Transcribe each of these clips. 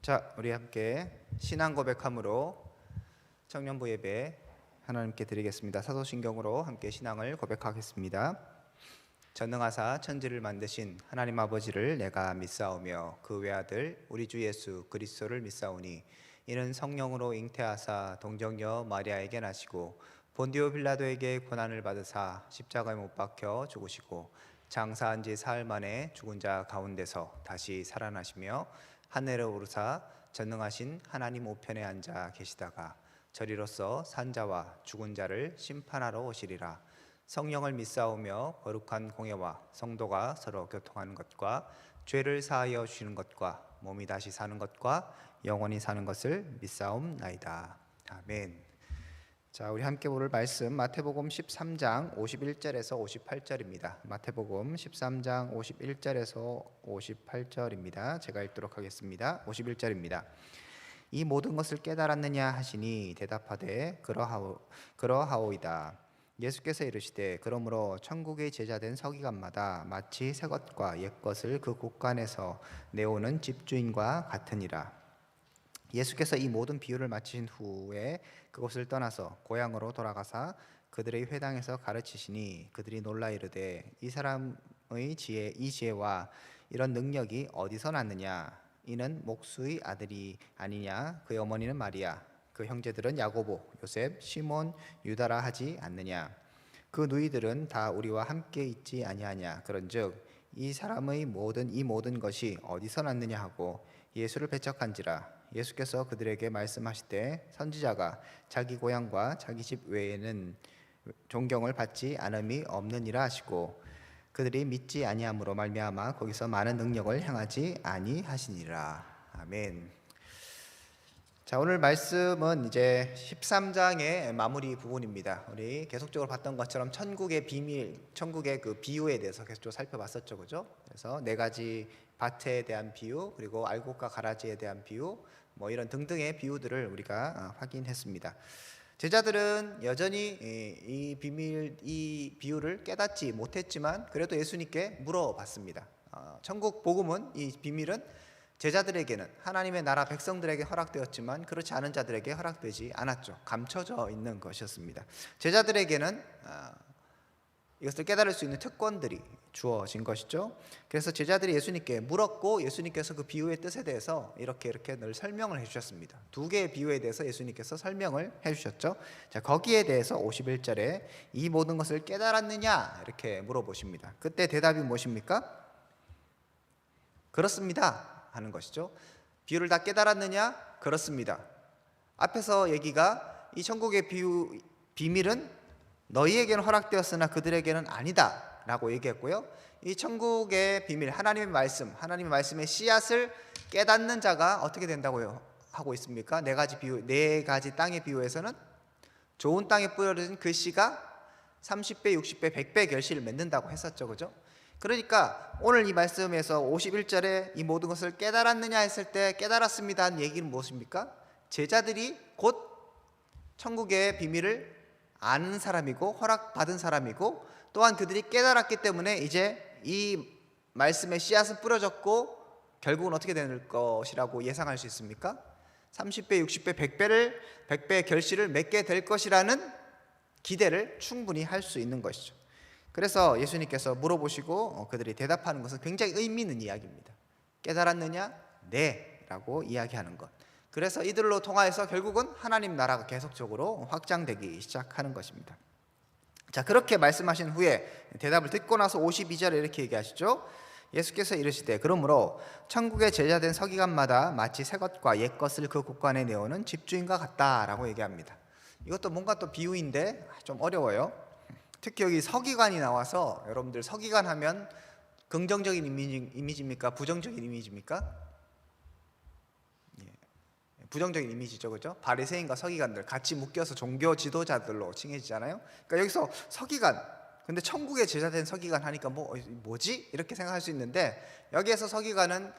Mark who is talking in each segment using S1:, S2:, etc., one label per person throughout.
S1: 자, 우리 함께 신앙 고백함으로 청년부 예배 하나님께 드리겠습니다. 사도신경으로 함께 신앙을 고백하겠습니다. 전능하사 천지를 만드신 하나님 아버지를 내가 믿사오며 그 외아들 우리 주 예수 그리스도를 믿사오니 이는 성령으로 잉태하사 동정녀 마리아에게 나시고 본디오 빌라도에게 고난을 받으사 십자가에 못 박혀 죽으시고 장사한 지 사흘 만에 죽은 자 가운데서 다시 살아나시며 하늘에 오르사 전능하신 하나님 우편에 앉아 계시다가 저리로서 산자와 죽은 자를 심판하러 오시리라. 성령을 믿사오며 거룩한 공예와 성도가 서로 교통하는 것과 죄를 사하여 주시는 것과 몸이 다시 사는 것과 영원히 사는 것을 믿사옵나이다. 아멘. 자, 우리 함께 볼 말씀 마태복음 13장 51절에서 58절입니다. 마태복음 13장 51절에서 58절입니다. 제가 읽도록 하겠습니다. 51절입니다. 이 모든 것을 깨달았느냐 하시니 대답하되 그러하오이다. 예수께서 이르시되 그러므로 천국의 제자된 서기관마다 마치 새 것과 옛 것을 그 곳간에서 내오는 집주인과 같으니라. 예수께서 이 모든 비유를 마치신 후에 그곳을 떠나서 고향으로 돌아가사 그들의 회당에서 가르치시니 그들이 놀라 이르되 이 사람의 지혜와 이런 능력이 어디서 났느냐? 이는 목수의 아들이 아니냐? 그의 어머니는 마리아, 그 형제들은 야고보, 요셉, 시몬, 유다라 하지 않느냐? 그 누이들은 다 우리와 함께 있지 아니하냐? 그런즉 이 사람의 모든 것이 어디서 났느냐 하고 예수를 배척한지라. 예수께서 그들에게 말씀하시되 선지자가 자기 고향과 자기 집 외에는 존경을 받지 않음이 없느니라 하시고 그들이 믿지 아니함으로 말미암아 거기서 많은 능력을 행하지 아니하시니라. 아멘. 자, 오늘 말씀은 이제 13장의 마무리 부분입니다. 우리 계속적으로 봤던 것처럼 천국의 비밀, 천국의 그 비유에 대해서 계속적으로 살펴봤었죠, 그죠? 그래서 네 가지 밭에 대한 비유, 그리고 알곡과 가라지에 대한 비유, 뭐 이런 등등의 비유들을 우리가 확인했습니다. 제자들은 여전히 이 비유를 깨닫지 못했지만 그래도 예수님께 물어봤습니다. 천국 복음은, 이 비밀은 제자들에게는, 하나님의 나라 백성들에게 허락되었지만 그렇지 않은 자들에게 허락되지 않았죠. 감춰져 있는 것이었습니다. 제자들에게는 이것을 깨달을 수 있는 특권들이 주어진 것이죠. 그래서 제자들이 예수님께 물었고 예수님께서 그 비유의 뜻에 대해서 이렇게 늘 설명을 해주셨습니다. 두 개의 비유에 대해서 예수님께서 설명을 해주셨죠. 자, 거기에 대해서 51절에 이 모든 것을 깨달았느냐 이렇게 물어보십니다. 그때 대답이 무엇입니까? 그렇습니다 하는 것이죠. 비유를 다 깨달았느냐? 그렇습니다. 앞에서 얘기가 이 천국의 비밀은 너희에게는 허락되었으나 그들에게는 아니다 라고 얘기했고요. 이 천국의 비밀, 하나님의 말씀의 씨앗을 깨닫는 자가 어떻게 된다고 하고 있습니까? 네 가지 땅의 비유에서는 좋은 땅에 뿌려진 그 씨가 30배, 60배, 100배 결실을 맺는다고 했었죠, 그죠? 그러니까 오늘 이 말씀에서 51절에 이 모든 것을 깨달았느냐 했을 때 깨달았습니다 한 얘기는 무엇입니까? 제자들이 곧 천국의 비밀을 아는 사람이고 허락받은 사람이고 또한 그들이 깨달았기 때문에 이제 이 말씀의 씨앗은 뿌려졌고 결국은 어떻게 될 것이라고 예상할 수 있습니까? 30배, 60배, 100배의 결실을 맺게 될 것이라는 기대를 충분히 할 수 있는 것이죠. 그래서 예수님께서 물어보시고 그들이 대답하는 것은 굉장히 의미 있는 이야기입니다. 깨달았느냐? 네 라고 이야기하는 것. 그래서 이들로 통하여서 결국은 하나님 나라가 계속적으로 확장되기 시작하는 것입니다. 자, 그렇게 말씀하신 후에 대답을 듣고 나서 52절에 이렇게 얘기하시죠. 예수께서 이르시되 그러므로 천국의 제자된 서기관마다 마치 새 것과 옛 것을 그 곳간에 내오는 집주인과 같다라고 얘기합니다. 이것도 뭔가 또 비유인데 좀 어려워요. 특히 여기 서기관이 나와서 여러분들 서기관 하면 긍정적인 이미지입니까? 부정적인 이미지입니까? 부정적인 이미지죠, 그죠? 바리새인과 서기관들 같이 묶여서 종교 지도자들로 칭해지잖아요. 그러니까 여기서 서기관, 근데 천국의 제자된 서기관 하니까 뭐지? 이렇게 생각할 수 있는데 여기에서 서기관은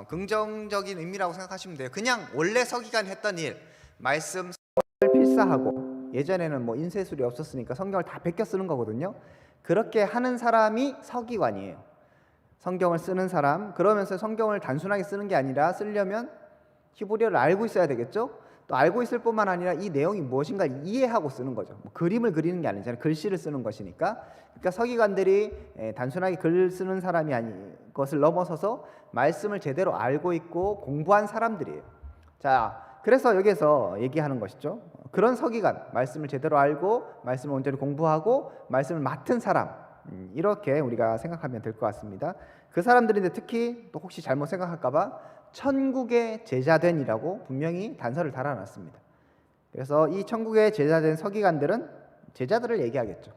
S1: 긍정적인 의미라고 생각하시면 돼요. 그냥 원래 서기관이 했던 일, 말씀 필사하고, 예전에는 인쇄술이 없었으니까 성경을 다 베껴 쓰는 거거든요. 그렇게 하는 사람이 서기관이에요. 성경을 쓰는 사람, 그러면서 성경을 단순하게 쓰는 게 아니라 쓰려면
S2: 히브리어를 알고 있어야 되겠죠. 또 알고 있을 뿐만 아니라 이 내용이 무엇인가 이해하고 쓰는 거죠. 뭐 그림을 그리는 게 아니잖아요. 글씨를 쓰는 것이니까. 그러니까 서기관들이 단순하게 글 쓰는 사람이 아닌 것을 넘어서서 말씀을 제대로 알고 있고 공부한 사람들이에요. 자, 그래서 여기서 얘기하는 것이죠. 그런 서기관, 말씀을 제대로 알고 말씀을 온전히 공부하고 말씀을 맡은 사람, 이렇게 우리가 생각하면 될 것 같습니다. 그 사람들인데 특히 또 혹시 잘못 생각할까봐 천국의 제자된이라고 분명히 단서를 달아놨습니다. 그래서 이 천국의 제자된 서기관들은 제자들을 얘기하겠죠.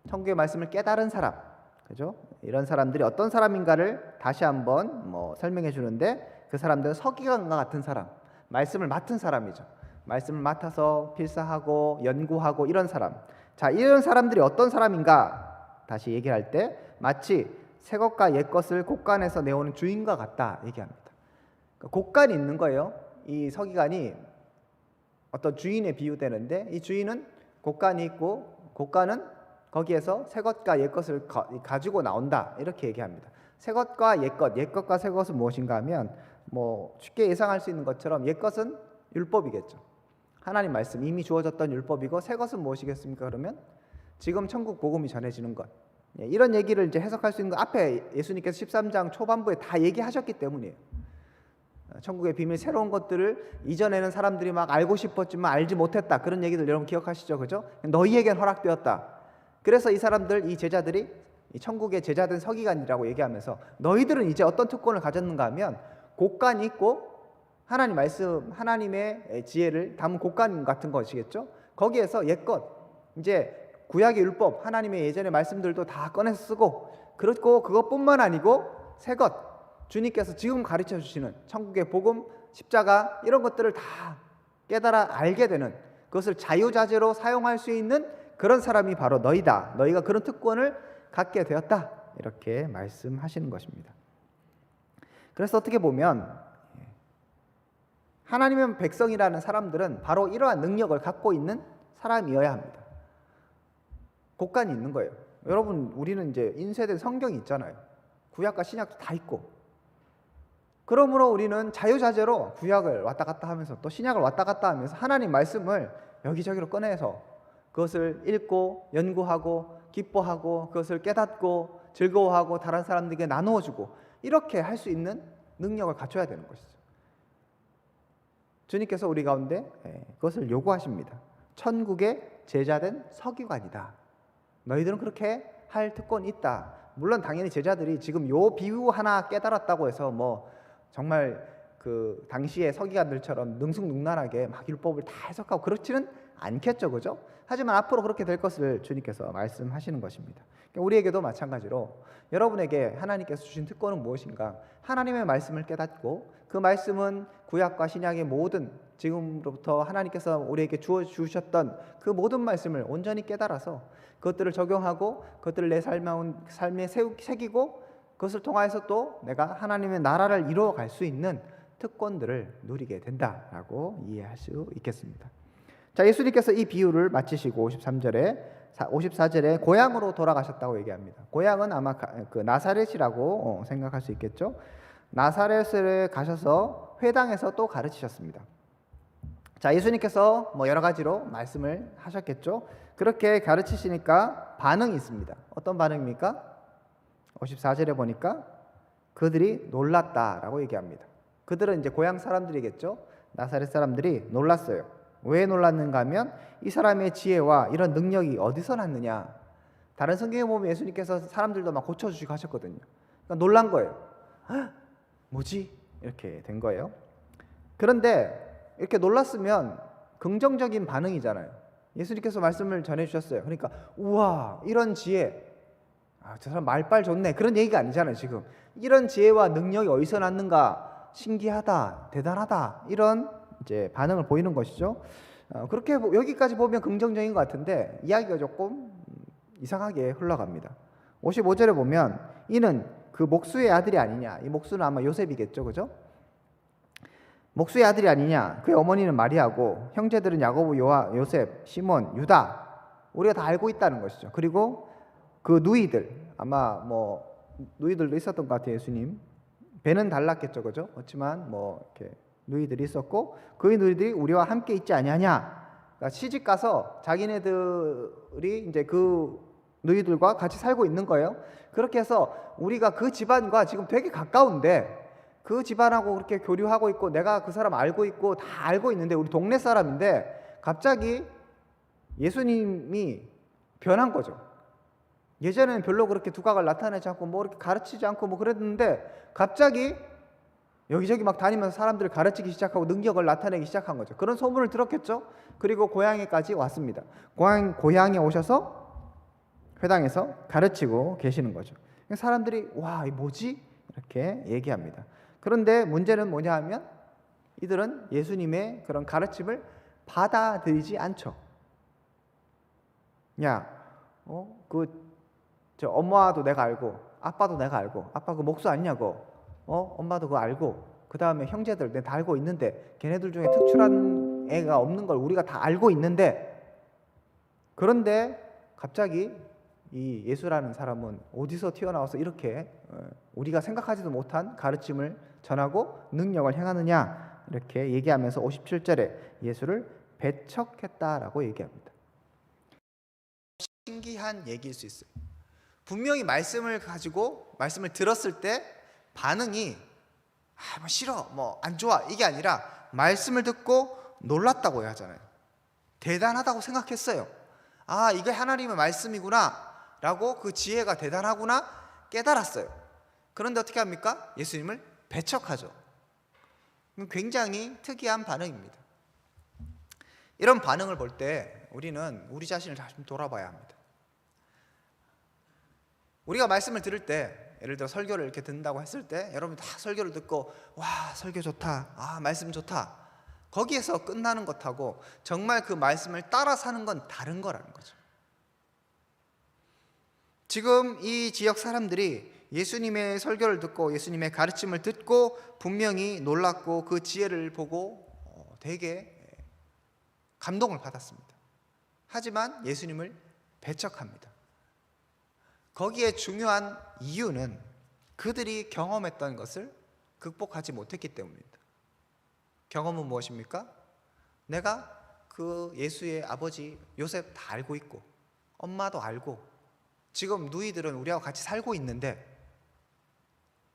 S2: 천국의 말씀을 깨달은 사람, 그죠? 이런 사람들이 어떤 사람인가를 다시 한번 설명해 주는데, 그 사람들은 서기관과 같은 사람, 말씀을 맡은 사람이죠. 말씀을 맡아서 필사하고 연구하고 이런 사람. 자, 이런 사람들이 어떤 사람인가 다시 얘기할 때 마치 새것과 옛것을 곳간에서 내오는 주인과 같다 얘기합니다. 그러니까 곳간이 있는 거예요. 이 서기관이 어떤 주인에 비유되는데, 이 주인은 곳간이 있고 곳간은 거기에서 새것과 옛것을 가지고 나온다 이렇게 얘기합니다. 새것과 옛것, 옛것과 새것은 무엇인가 하면 쉽게 예상할 수 있는 것처럼 옛것은 율법이겠죠. 하나님 말씀 이미 주어졌던 율법이고, 새것은 무엇이겠습니까? 그러면 지금 천국 복음이 전해지는 것, 이런 얘기를 이제 해석할 수 있는 거 앞에 예수님께서 13장 초반부에 다 얘기하셨기 때문이에요. 천국의 비밀, 새로운 것들을 이전에는 사람들이 막 알고 싶었지만 알지 못했다, 그런 얘기들 여러분 기억하시죠? 그죠? 너희에겐 허락되었다. 그래서 이 사람들, 이 제자들이 이 천국의 제자된 서기관이라고 얘기하면서 너희들은 이제 어떤 특권을 가졌는가 하면 곳간이 있고 하나님 말씀, 하나님의 지혜를 담은 곳간 같은 것이겠죠. 거기에서 옛것, 이제 구약의 율법, 하나님의 예전의 말씀들도 다 꺼내서 쓰고, 그렇고 그것뿐만 아니고 새것, 주님께서 지금 가르쳐 주시는 천국의 복음, 십자가, 이런 것들을 다 깨달아 알게 되는, 그것을 자유자재로 사용할 수 있는 그런 사람이 바로 너희다. 너희가 그런 특권을 갖게 되었다. 이렇게 말씀하시는 것입니다. 그래서 어떻게 보면 하나님의 백성이라는 사람들은 바로 이러한 능력을 갖고 있는 사람이어야 합니다. 곳간이 있는 거예요. 여러분, 우리는 이제 인쇄된 성경이 있잖아요. 구약과 신약도 다 있고, 그러므로 우리는 자유자재로 구약을 왔다 갔다 하면서 또 신약을 왔다 갔다 하면서 하나님 말씀을 여기저기로 꺼내서 그것을 읽고 연구하고 기뻐하고 그것을 깨닫고 즐거워하고 다른 사람들에게 나누어주고, 이렇게 할 수 있는 능력을 갖춰야 되는 것이죠. 주님께서 우리 가운데 그것을 요구하십니다. 천국의 제자된 서기관이다. 너희들은 그렇게 할 특권이 있다. 물론 당연히 제자들이 지금 요 비유 하나 깨달았다고 해서 정말 그 당시의 서기관들처럼 능숙능란하게 막 율법을 다 해석하고 그렇지는 않겠죠, 그죠? 하지만 앞으로 그렇게 될 것을 주님께서 말씀하시는 것입니다. 우리에게도 마찬가지로 여러분에게 하나님께서 주신 특권은 무엇인가? 하나님의 말씀을 깨닫고, 그 말씀은 구약과 신약의 모든, 지금부터 하나님께서 우리에게 주셨던 그 모든 말씀을 온전히 깨달아서 그것들을 적용하고 그것들을 내 삶에 새기고, 그것을 통하여서 또 내가 하나님의 나라를 이루어갈 수 있는 특권들을 누리게 된다라고 이해할 수 있겠습니다. 자, 예수님께서 이 비유를 마치시고 54절에 고향으로 돌아가셨다고 얘기합니다. 고향은 아마 그 나사렛이라고 생각할 수 있겠죠. 나사렛에 가셔서 회당에서 또 가르치셨습니다. 자, 예수님께서 여러 가지로 말씀을 하셨겠죠. 그렇게 가르치시니까 반응이 있습니다. 어떤 반응입니까? 54절에 보니까 그들이 놀랐다라고 얘기합니다. 그들은 이제 고향 사람들이겠죠. 나사렛 사람들이 놀랐어요. 왜 놀랐는가 하면 이 사람의 지혜와 이런 능력이 어디서 났느냐. 다른 성경에 보면 예수님께서 사람들도 막 고쳐주시고 하셨거든요. 그러니까 놀란 거예요. 뭐지? 이렇게 된 거예요. 그런데 이렇게 놀랐으면 긍정적인 반응이잖아요. 예수님께서 말씀을 전해주셨어요. 그러니까 우와, 이런 지혜, 저 사람 말빨 좋네, 그런 얘기가 아니잖아요. 지금 이런 지혜와 능력이 어디서 났는가, 신기하다, 대단하다, 이런 이제 반응을 보이는 것이죠. 그렇게 여기까지 보면 긍정적인 것 같은데 이야기가 조금 이상하게 흘러갑니다. 55절에 보면 이는 그 목수의 아들이 아니냐. 이 목수는 아마 요셉이겠죠, 그죠? 목수의 아들이 아니냐. 그의 어머니는 마리아고 형제들은 야고보, 요셉, 시몬, 유다. 우리가 다 알고 있다는 것이죠. 그리고 그 누이들, 아마 누이들도 있었던 것 같아요. 예수님 배는 달랐겠죠, 그죠? 그렇지만 이렇게 누이들이 있었고 그 누이들이 우리와 함께 있지 아니하냐. 그러니까 시집 가서 자기네들이 이제 그 누이들과 같이 살고 있는 거예요. 그렇게 해서 우리가 그 집안과 지금 되게 가까운데 그 집안하고 그렇게 교류하고 있고 내가 그 사람 알고 있고 다 알고 있는데 우리 동네 사람인데 갑자기 예수님이 변한 거죠. 예전에는 별로 그렇게 두각을 나타내지 않고 뭐 이렇게 가르치지 않고 뭐 그랬는데 갑자기 여기저기 막 다니면서 사람들을 가르치기 시작하고 능력을 나타내기 시작한 거죠. 그런 소문을 들었겠죠. 그리고 고향에까지 왔습니다. 고향에 오셔서 회당에서 가르치고 계시는 거죠. 사람들이 와, 이 뭐지? 이렇게 얘기합니다. 그런데 문제는 뭐냐 하면 이들은 예수님의 그런 가르침을 받아들이지 않죠. 야, 저 엄마도 내가 알고 아빠도 내가 알고 아빠 그 목수 아니냐고 엄마도 그거 알고 그 다음에 형제들 내가 다 알고 있는데 걔네들 중에 특출한 애가 없는 걸 우리가 다 알고 있는데 그런데 갑자기 이 예수라는 사람은 어디서 튀어나와서 이렇게 우리가 생각하지도 못한 가르침을 전하고 능력을 행하느냐 이렇게 얘기하면서 57절에 예수를 배척했다라고 얘기합니다.
S1: 신기한 얘기일 수 있어요. 분명히 말씀을 가지고 말씀을 들었을 때 반응이 뭐 싫어, 뭐 안 좋아 이게 아니라 말씀을 듣고 놀랐다고 하잖아요. 대단하다고 생각했어요. 아, 이게 하나님의 말씀이구나 라고 그 지혜가 대단하구나 깨달았어요. 그런데 어떻게 합니까? 예수님을 배척하죠. 굉장히 특이한 반응입니다. 이런 반응을 볼 때 우리는 우리 자신을 좀 돌아봐야 합니다. 우리가 말씀을 들을 때 예를 들어 설교를 이렇게 듣는다고 했을 때 여러분 다 설교를 듣고 와, 설교 좋다, 아, 말씀 좋다, 거기에서 끝나는 것하고 정말 그 말씀을 따라 사는 건 다른 거라는 거죠. 지금 이 지역 사람들이 예수님의 설교를 듣고 예수님의 가르침을 듣고 분명히 놀랐고 그 지혜를 보고 되게 감동을 받았습니다. 하지만 예수님을 배척합니다. 거기에 중요한 이유는 그들이 경험했던 것을 극복하지 못했기 때문입니다. 경험은 무엇입니까? 내가 그 예수의 아버지 요셉 다 알고 있고 엄마도 알고 지금 누이들은 우리하고 같이 살고 있는데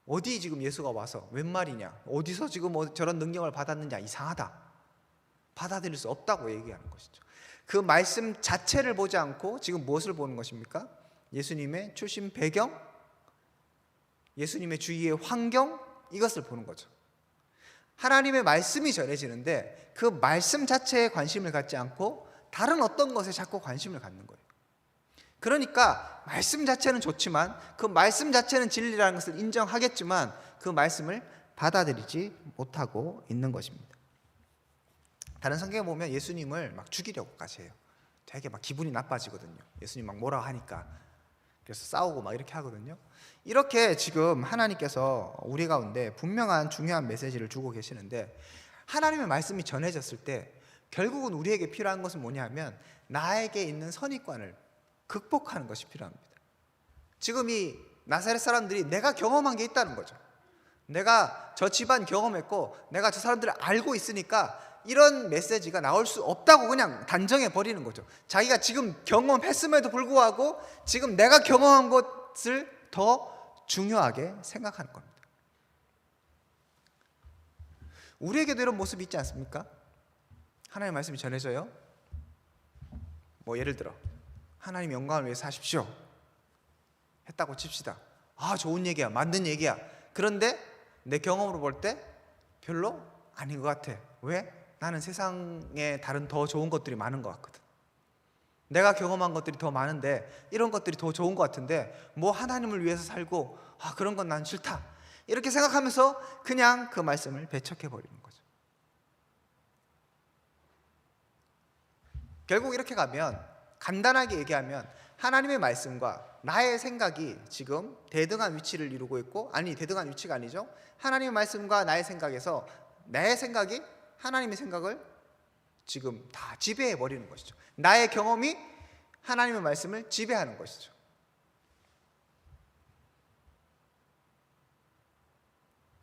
S1: 어디 지금 예수가 와서 웬 말이냐, 어디서 지금 저런 능력을 받았느냐, 이상하다, 받아들일 수 없다고 얘기하는 것이죠. 그 말씀 자체를 보지 않고 지금 무엇을 보는 것입니까? 예수님의 출신 배경, 예수님의 주위의 환경, 이것을 보는 거죠. 하나님의 말씀이 전해지는데 그 말씀 자체에 관심을 갖지 않고 다른 어떤 것에 자꾸 관심을 갖는 거예요. 그러니까 말씀 자체는 좋지만 그 말씀 자체는 진리라는 것을 인정하겠지만 그 말씀을 받아들이지 못하고 있는 것입니다. 다른 성경에 보면 예수님을 막 죽이려고까지 해요. 되게 막 기분이 나빠지거든요. 예수님 막 뭐라 하니까. 그래서 싸우고 막 이렇게 하거든요. 이렇게 지금 하나님께서 우리 가운데 분명한 중요한 메시지를 주고 계시는데 하나님의 말씀이 전해졌을 때 결국은 우리에게 필요한 것은 뭐냐면 나에게 있는 선입관을 극복하는 것이 필요합니다. 지금 이 나사렛 사람들이 내가 경험한 게 있다는 거죠. 내가 저 집안 경험했고 내가 저 사람들을 알고 있으니까 이런 메시지가 나올 수 없다고 그냥 단정해 버리는 거죠. 자기가 지금 경험했음에도 불구하고 지금 내가 경험한 것을 더 중요하게 생각하는 겁니다. 우리에게도 이런 모습이 있지 않습니까? 하나님의 말씀이 전해져요. 뭐 예를 들어 하나님 영광을 위해서 하십시오 했다고 칩시다. 아, 좋은 얘기야, 맞는 얘기야. 그런데 내 경험으로 볼 때 별로 아닌 것 같아. 왜? 나는 세상에 다른 더 좋은 것들이 많은 것 같거든. 내가 경험한 것들이 더 많은데 이런 것들이 더 좋은 것 같은데 뭐 하나님을 위해서 살고 그런 건 난 싫다, 이렇게 생각하면서 그냥 그 말씀을 배척해버리는 거죠. 결국 이렇게 가면 간단하게 얘기하면 하나님의 말씀과 나의 생각이 지금 대등한 위치를 이루고 있고, 아니 대등한 위치가 아니죠. 하나님의 말씀과 나의 생각에서 내 생각이 하나님의 생각을 지금 다 지배해 버리는 것이죠. 나의 경험이 하나님의 말씀을 지배하는 것이죠.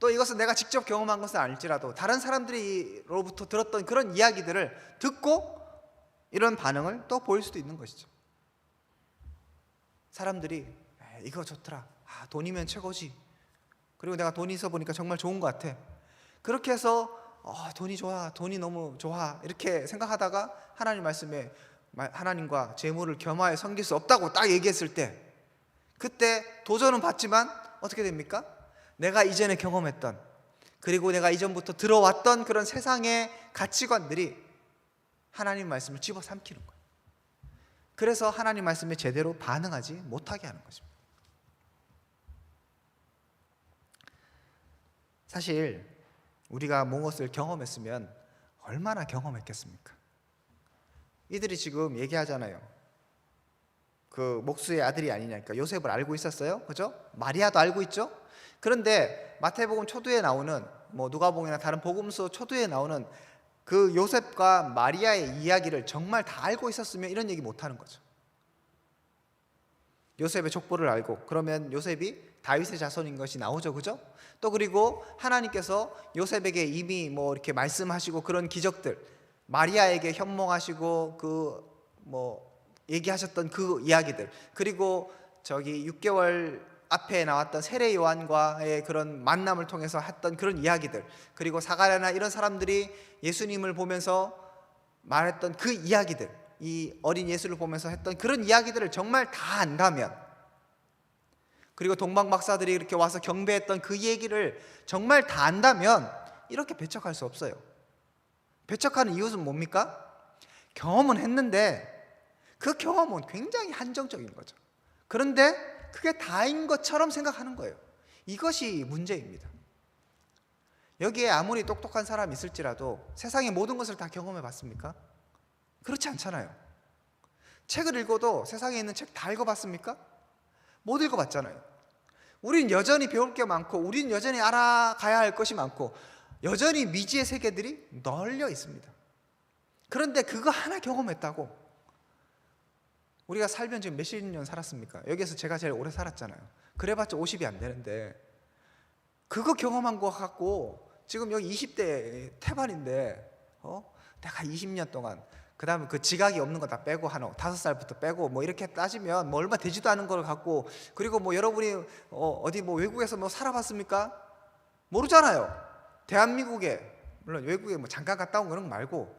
S1: 또 이것은 내가 직접 경험한 것은 아닐지라도 다른 사람들로부터 들었던 그런 이야기들을 듣고 이런 반응을 또 보일 수도 있는 것이죠. 사람들이 이거 좋더라, 돈이면 최고지, 그리고 내가 돈이 있어 보니까 정말 좋은 것 같아, 그렇게 해서 돈이 좋아, 돈이 너무 좋아 이렇게 생각하다가 하나님 말씀에 하나님과 재물을 겸하여 섬길 수 없다고 딱 얘기했을 때, 그때 도전은 받지만 어떻게 됩니까? 내가 이전에 경험했던, 그리고 내가 이전부터 들어왔던 그런 세상의 가치관들이 하나님 말씀을 집어삼키는 거예요. 그래서 하나님 말씀에 제대로 반응하지 못하게 하는 것입니다. 사실 우리가 무엇을 경험했으면 얼마나 경험했겠습니까? 이들이 지금 얘기하잖아요. 그 목수의 아들이 아니냐니까. 요셉을 알고 있었어요, 그죠? 마리아도 알고 있죠. 그런데 마태복음 초두에 나오는, 누가복음이나 다른 복음서 초두에 나오는 그 요셉과 마리아의 이야기를 정말 다 알고 있었으면 이런 얘기 못하는 거죠. 요셉의 족보를 알고, 그러면 요셉이 다윗의 자손인 것이 나오죠, 그죠? 또 그리고 하나님께서 요셉에게 이미 이렇게 말씀하시고 그런 기적들, 마리아에게 현몽하시고 얘기하셨던 그 이야기들, 그리고 저기 6개월 앞에 나왔던 세례 요한과의 그런 만남을 통해서 했던 그런 이야기들, 그리고 사가랴나 이런 사람들이 예수님을 보면서 말했던 그 이야기들, 이 어린 예수를 보면서 했던 그런 이야기들을 정말 다 안다면, 그리고 동방 박사들이 이렇게 와서 경배했던 그 얘기를 정말 다 안다면 이렇게 배척할 수 없어요. 배척하는 이유는 뭡니까? 경험은 했는데 그 경험은 굉장히 한정적인 거죠. 그런데 그게 다인 것처럼 생각하는 거예요. 이것이 문제입니다. 여기에 아무리 똑똑한 사람이 있을지라도 세상의 모든 것을 다 경험해 봤습니까? 그렇지 않잖아요. 책을 읽어도 세상에 있는 책 다 읽어봤습니까? 못 읽어봤잖아요. 우린 여전히 배울 게 많고, 우린 여전히 알아가야 할 것이 많고, 여전히 미지의 세계들이 널려 있습니다. 그런데 그거 하나 경험했다고 우리가 살면 지금 몇십 년 살았습니까? 여기에서 제가 제일 오래 살았잖아요. 그래봤자 50이 안 되는데 그거 경험한 거 갖고 지금 여기 20대 태반인데 내가 20년 동안, 그 다음에 그 지각이 없는 거 다 빼고 한 5살부터 빼고 이렇게 따지면 얼마 되지도 않은 걸 갖고, 그리고 여러분이 어디 외국에서 살아봤습니까? 모르잖아요. 대한민국에, 물론 외국에 잠깐 갔다 온 그런 거 말고,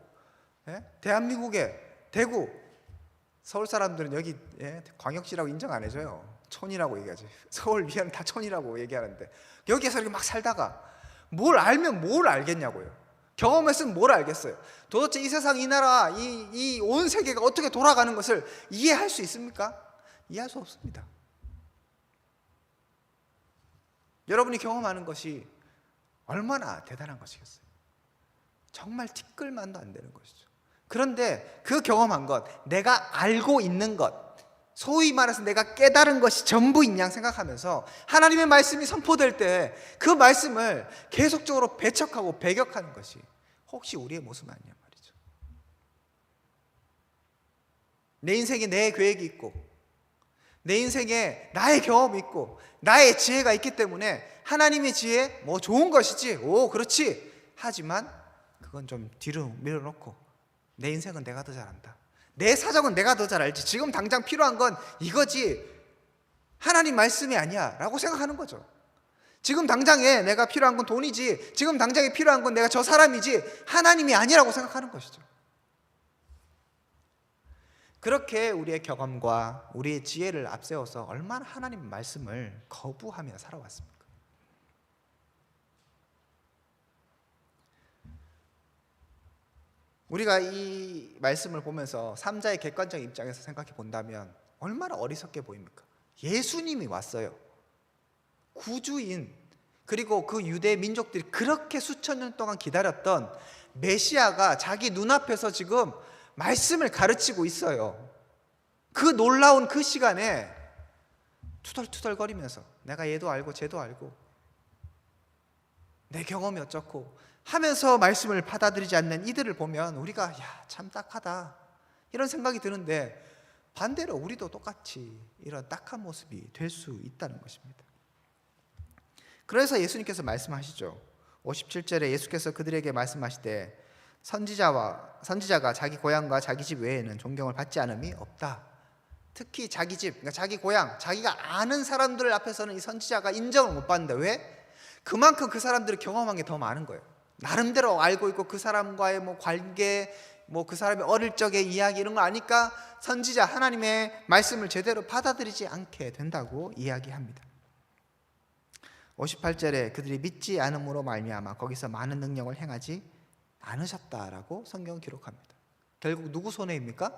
S1: 대한민국에 대구, 서울 사람들은 여기 광역시라고 인정 안 해줘요. 촌이라고 얘기하지. 서울 위안은 다 촌이라고 얘기하는데 여기에서 이렇게 막 살다가 뭘 알면 뭘 알겠냐고요. 경험했으면 뭘 알겠어요. 도대체 이 세상, 이 나라, 이 온 세계가 어떻게 돌아가는 것을 이해할 수 있습니까? 이해할 수 없습니다. 여러분이 경험하는 것이 얼마나 대단한 것이겠어요. 정말 티끌만도 안 되는 것이죠. 그런데 그 경험한 것, 내가 알고 있는 것, 소위 말해서 내가 깨달은 것이 전부인 양 생각하면서 하나님의 말씀이 선포될 때 그 말씀을 계속적으로 배척하고 배격하는 것이 혹시 우리의 모습 아니냐 말이죠. 내 인생에 내 계획이 있고, 내 인생에 나의 경험이 있고, 나의 지혜가 있기 때문에 하나님의 지혜 좋은 것이지, 그렇지, 하지만 그건 좀 뒤로 밀어놓고 내 인생은 내가 더 잘한다, 내 사정은 내가 더 잘 알지, 지금 당장 필요한 건 이거지 하나님 말씀이 아니야 라고 생각하는 거죠. 지금 당장에 내가 필요한 건 돈이지, 지금 당장에 필요한 건 내가 저 사람이지 하나님이 아니라고 생각하는 것이죠. 그렇게 우리의 경험과 우리의 지혜를 앞세워서 얼마나 하나님 말씀을 거부하며 살아왔습니까? 우리가 이 말씀을 보면서 삼자의 객관적 입장에서 생각해 본다면 얼마나 어리석게 보입니까? 예수님이 왔어요. 구주인, 그리고 그 유대 민족들이 그렇게 수천 년 동안 기다렸던 메시아가 자기 눈앞에서 지금 말씀을 가르치고 있어요. 그 놀라운 그 시간에 투덜투덜거리면서 내가 얘도 알고 쟤도 알고 내 경험이 어쩌고 하면서 말씀을 받아들이지 않는 이들을 보면 우리가 참 딱하다 이런 생각이 드는데, 반대로 우리도 똑같이 이런 딱한 모습이 될 수 있다는 것입니다. 그래서 예수님께서 말씀하시죠. 57절에 예수께서 그들에게 말씀하시되 선지자가 자기 고향과 자기 집 외에는 존경을 받지 않음이 없다. 특히 자기 집, 그러니까 자기 고향, 자기가 아는 사람들 앞에서는 이 선지자가 인정을 못 받는다. 왜? 그만큼 그 사람들이 경험한 게 더 많은 거예요. 나름대로 알고 있고 그 사람과의 뭐 관계, 뭐 그 사람의 어릴 적의 이야기 이런 걸 아니까 선지자 하나님의 말씀을 제대로 받아들이지 않게 된다고 이야기합니다. 58절에 그들이 믿지 않음으로 말미암아 거기서 많은 능력을 행하지 않으셨다라고 성경은 기록합니다. 결국 누구 손해입니까?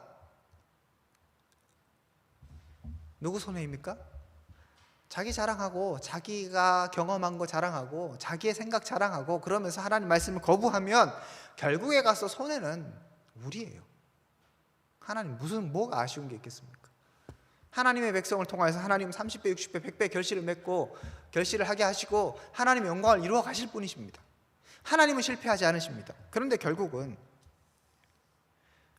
S1: 누구 손해입니까? 자기 자랑하고 자기가 경험한 거 자랑하고 자기의 생각 자랑하고 그러면서 하나님 말씀을 거부하면 결국에 가서 손해는 우리예요. 하나님 뭐가 아쉬운 게 있겠습니까? 하나님의 백성을 통해서 하나님 30배, 60배, 100배 결실을 맺고 결실을 하게 하시고 하나님의 영광을 이루어 가실 분이십니다. 하나님은 실패하지 않으십니다. 그런데 결국은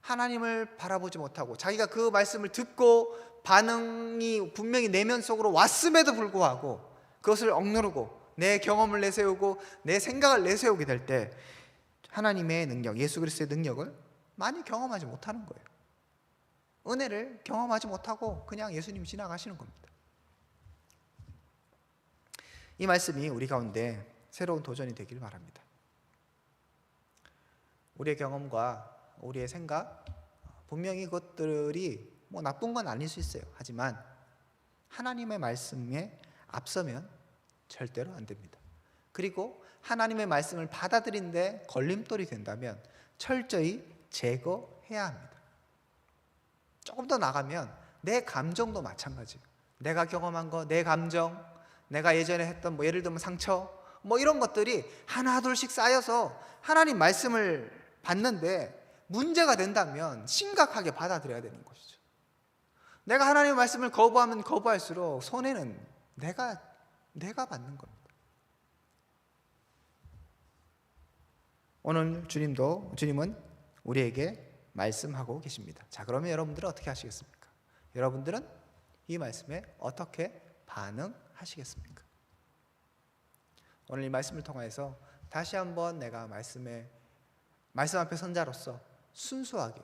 S1: 하나님을 바라보지 못하고 자기가 그 말씀을 듣고 반응이 분명히 내면 속으로 왔음에도 불구하고 그것을 억누르고 내 경험을 내세우고 내 생각을 내세우게 될 때 하나님의 능력, 예수 그리스도의 능력을 많이 경험하지 못하는 거예요. 은혜를 경험하지 못하고 그냥 예수님 지나가시는 겁니다. 이 말씀이 우리 가운데 새로운 도전이 되길 바랍니다. 우리의 경험과 우리의 생각, 분명히 그것들이 뭐 나쁜 건 아닐 수 있어요. 하지만 하나님의 말씀에 앞서면 절대로 안 됩니다. 그리고 하나님의 말씀을 받아들이는데 걸림돌이 된다면 철저히 제거해야 합니다. 조금 더 나가면 내 감정도 마찬가지예요. 내가 경험한 거, 내 감정, 내가 예전에 했던 뭐 예를 들면 상처, 뭐 이런 것들이 하나 둘씩 쌓여서 하나님 말씀을 받는데 문제가 된다면 심각하게 받아들여야 되는 것이죠. 내가 하나님의 말씀을 거부하면 거부할수록 손해는 내가 받는 겁니다. 오늘 주님은 우리에게 말씀하고 계십니다. 자, 그러면 여러분들은 어떻게 하시겠습니까? 여러분들은 이 말씀에 어떻게 반응하시겠습니까? 오늘 이 말씀을 통해서 다시 한번 내가 말씀 앞에 선 자로서 순수하게,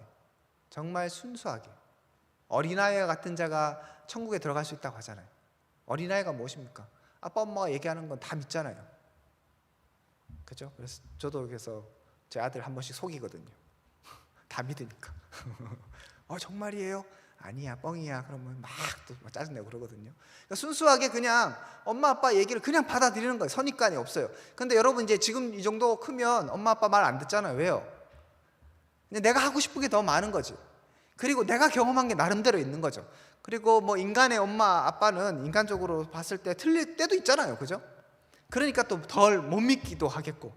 S1: 정말 순수하게, 어린아이와 같은 자가 천국에 들어갈 수 있다고 하잖아요. 어린아이가 무엇입니까? 아빠 엄마가 얘기하는 건 다 믿잖아요. 그죠? 그래서 저도 그래서 제 아들 한 번씩 속이거든요. 다 믿으니까. 정말이에요? 아니야, 뻥이야. 그러면 막 또 짜증내고 그러거든요. 그러니까 순수하게 그냥 엄마 아빠 얘기를 그냥 받아들이는 거예요. 선입관이 없어요. 근데 여러분 이제 지금 이 정도 크면 엄마 아빠 말 안 듣잖아요. 왜요? 근데 내가 하고 싶은 게 더 많은 거지. 그리고 내가 경험한 게 나름대로 있는 거죠. 그리고 뭐 인간의 엄마 아빠는 인간적으로 봤을 때 틀릴 때도 있잖아요. 그죠? 그러니까 또 덜 못 믿기도 하겠고,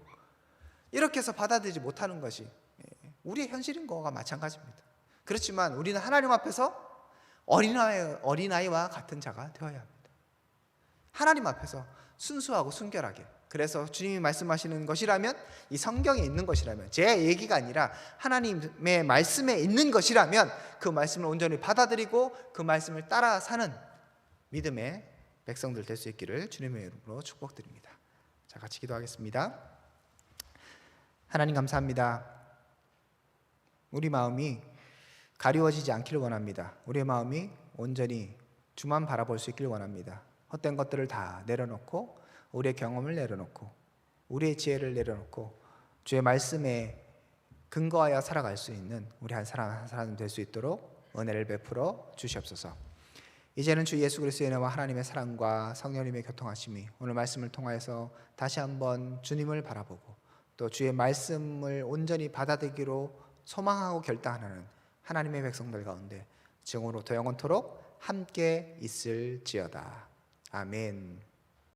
S1: 이렇게 해서 받아들이지 못하는 것이 우리의 현실인 거와 마찬가지입니다. 그렇지만 우리는 하나님 앞에서 어린아이와 같은 자가 되어야 합니다. 하나님 앞에서 순수하고 순결하게. 그래서 주님이 말씀하시는 것이라면, 이 성경에 있는 것이라면, 제 얘기가 아니라 하나님의 말씀에 있는 것이라면 그 말씀을 온전히 받아들이고 그 말씀을 따라 사는 믿음의 백성들 될 수 있기를 주님의 이름으로 축복드립니다. 자, 같이 기도하겠습니다. 하나님 감사합니다. 우리 마음이 가리워지지 않기를 원합니다. 우리의 마음이 온전히 주만 바라볼 수 있기를 원합니다. 헛된 것들을 다 내려놓고, 우리의 경험을 내려놓고, 우리의 지혜를 내려놓고 주의 말씀에 근거하여 살아갈 수 있는 우리 한 사람 한 사람 될 수 있도록 은혜를 베풀어 주시옵소서. 이제는 주 예수 그리스도의 은혜와 하나님의 사랑과 성령님의 교통하심이 오늘 말씀을 통하여서 다시 한번 주님을 바라보고 또 주의 말씀을 온전히 받아들이기로 소망하고 결단하는 하나님의 백성들 가운데 지금으로부터 영원토록 함께 있을지어다. 아멘.